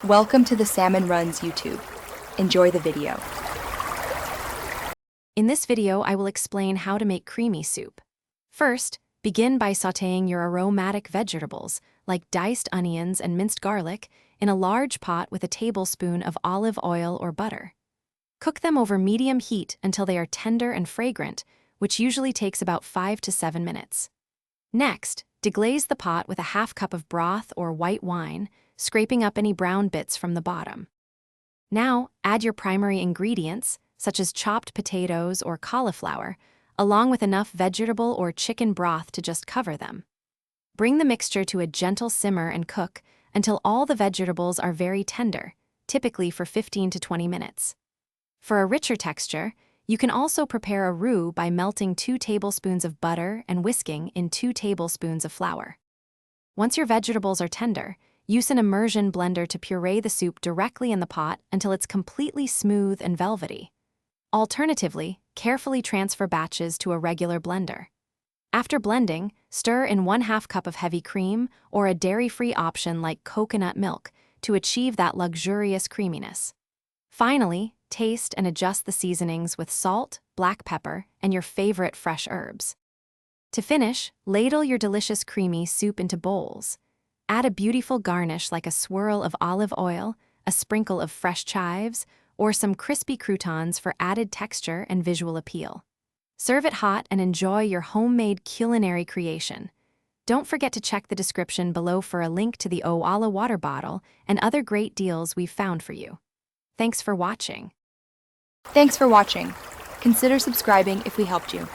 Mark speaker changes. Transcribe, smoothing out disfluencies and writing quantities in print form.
Speaker 1: Welcome to the Salmon Runs YouTube. Enjoy the video.
Speaker 2: In this video, I will explain how to make creamy soup. First, begin by sautéing your aromatic vegetables, like diced onions and minced garlic, in a large pot with a tablespoon of olive oil or butter. Cook them over medium heat until they are tender and fragrant, which usually takes about 5 to 7 minutes. Next, deglaze the pot with a half cup of broth or white wine, scraping up any brown bits from the bottom. Now, add your primary ingredients, such as chopped potatoes or cauliflower, along with enough vegetable or chicken broth to just cover them. Bring the mixture to a gentle simmer and cook until all the vegetables are very tender, typically for 15 to 20 minutes. For a richer texture, you can also prepare a roux by melting 2 tablespoons of butter and whisking in 2 tablespoons of flour. Once your vegetables are tender, use an immersion blender to puree the soup directly in the pot until it's completely smooth and velvety. Alternatively, carefully transfer batches to a regular blender. After blending, stir in 1/2 cup of heavy cream or a dairy-free option like coconut milk to achieve that luxurious creaminess. Finally, taste and adjust the seasonings with salt, black pepper, and your favorite fresh herbs. To finish, ladle your delicious creamy soup into bowls. Add a beautiful garnish like a swirl of olive oil, a sprinkle of fresh chives, or some crispy croutons for added texture and visual appeal. Serve it hot and enjoy your homemade culinary creation. Don't forget to check the description below for a link to the Owala water bottle and other great deals we've found for you. Thanks for watching.
Speaker 1: Thanks for watching. Consider subscribing if we helped you.